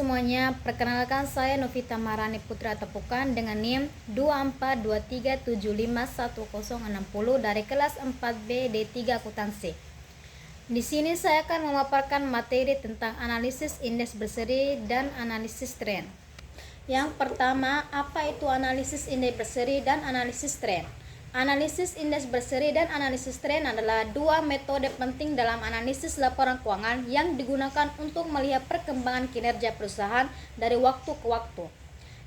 semuanya, perkenalkan saya Novita Marani Putra Tepukan dengan NIM 2423751060 dari kelas 4B D3 Akuntansi. Di sini saya akan memaparkan materi tentang analisis indeks berseri dan analisis tren. Yang pertama, apa itu analisis indeks berseri dan analisis tren? Analisis indeks berseri dan analisis tren adalah dua metode penting dalam analisis laporan keuangan yang digunakan untuk melihat perkembangan kinerja perusahaan dari waktu ke waktu.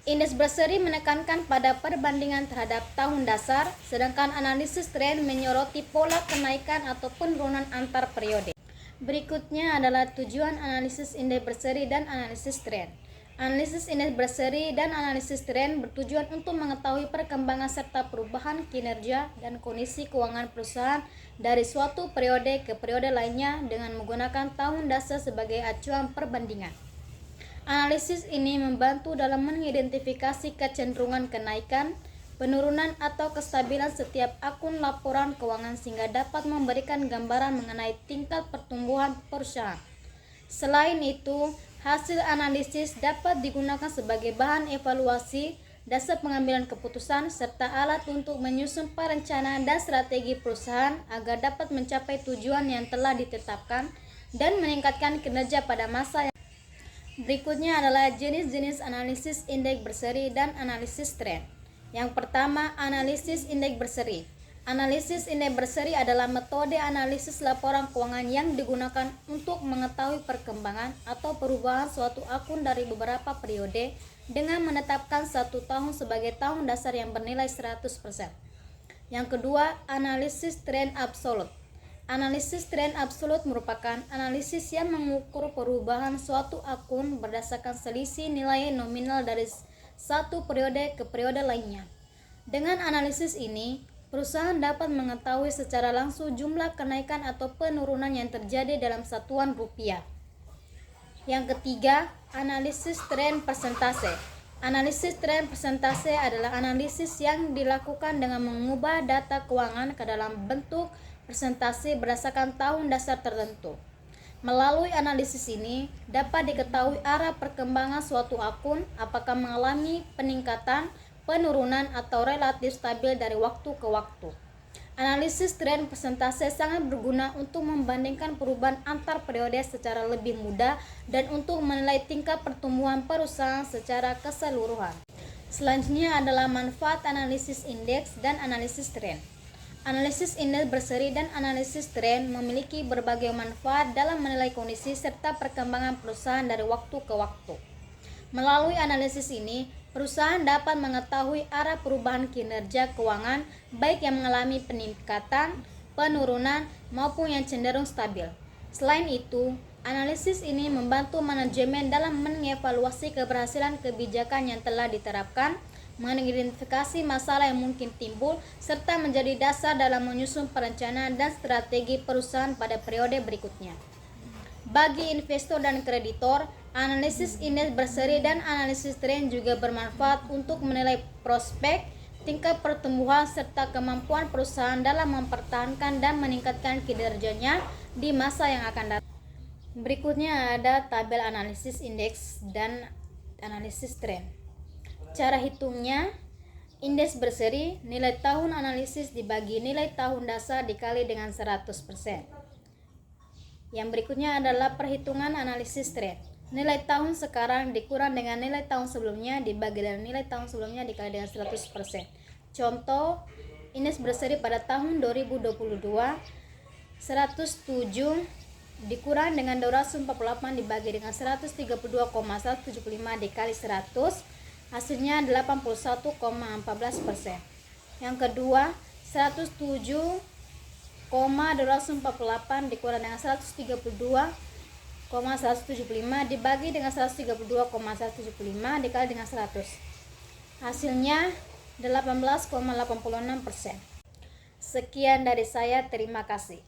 Indeks berseri menekankan pada perbandingan terhadap tahun dasar, sedangkan analisis tren menyoroti pola kenaikan atau penurunan antar periode. Berikutnya adalah tujuan analisis indeks berseri dan analisis tren. Analisis indeks berseri dan analisis tren bertujuan untuk mengetahui perkembangan serta perubahan kinerja dan kondisi keuangan perusahaan dari suatu periode ke periode lainnya dengan menggunakan tahun dasar sebagai acuan perbandingan. Analisis ini membantu dalam mengidentifikasi kecenderungan kenaikan, penurunan atau kestabilan setiap akun laporan keuangan sehingga dapat memberikan gambaran mengenai tingkat pertumbuhan perusahaan. Selain itu, hasil analisis dapat digunakan sebagai bahan evaluasi, dasar pengambilan keputusan, serta alat untuk menyusun perencanaan dan strategi perusahaan agar dapat mencapai tujuan yang telah ditetapkan dan meningkatkan kinerja pada masa yang berikutnya adalah jenis-jenis analisis indeks berseri dan analisis tren. Yang pertama, analisis indeks berseri. Analisis indeks berseri adalah metode analisis laporan keuangan yang digunakan untuk mengetahui perkembangan atau perubahan suatu akun dari beberapa periode dengan menetapkan satu tahun sebagai tahun dasar yang bernilai 100%. Yang kedua, analisis tren absolut. Analisis tren absolut merupakan analisis yang mengukur perubahan suatu akun berdasarkan selisih nilai nominal dari satu periode ke periode lainnya. Dengan analisis ini, perusahaan dapat mengetahui secara langsung jumlah kenaikan atau penurunan yang terjadi dalam satuan rupiah. Yang ketiga, analisis tren persentase. Analisis tren persentase adalah analisis yang dilakukan dengan mengubah data keuangan ke dalam bentuk persentase berdasarkan tahun dasar tertentu. Melalui analisis ini, dapat diketahui arah perkembangan suatu akun, apakah mengalami peningkatan, penurunan atau relatif stabil dari waktu ke waktu. Analisis tren persentase sangat berguna untuk membandingkan perubahan antar periode secara lebih mudah dan untuk menilai tingkat pertumbuhan perusahaan secara keseluruhan. Selanjutnya adalah manfaat analisis indeks dan analisis tren. Analisis indeks berseri dan analisis tren memiliki berbagai manfaat dalam menilai kondisi serta perkembangan perusahaan dari waktu ke waktu. Melalui analisis ini, perusahaan dapat mengetahui arah perubahan kinerja keuangan baik yang mengalami peningkatan, penurunan, maupun yang cenderung stabil. Selain itu, analisis ini membantu manajemen dalam mengevaluasi keberhasilan kebijakan yang telah diterapkan, mengidentifikasi masalah yang mungkin timbul, serta menjadi dasar dalam menyusun perencanaan dan strategi perusahaan pada periode berikutnya. Bagi investor dan kreditor, analisis indeks berseri dan analisis tren juga bermanfaat untuk menilai prospek, tingkat pertumbuhan, serta kemampuan perusahaan dalam mempertahankan dan meningkatkan kinerjanya di masa yang akan datang. Berikutnya ada tabel analisis indeks dan analisis tren. Cara hitungnya, indeks berseri, nilai tahun analisis dibagi nilai tahun dasar dikali dengan 100%. Yang berikutnya adalah perhitungan analisis tren. Nilai tahun sekarang dikurang dengan nilai tahun sebelumnya dibagi dengan nilai tahun sebelumnya dikali dengan 100%. Contoh, indeks berseri pada tahun 2022, 107 dikurang dengan 248 dibagi dengan 132,175 dikali 100, hasilnya 81,14%. Yang kedua, 107,248 dikurang dengan 132,175 dibagi dengan 132,175 dikali dengan 100. Hasilnya 18,86%. Sekian dari saya, terima kasih.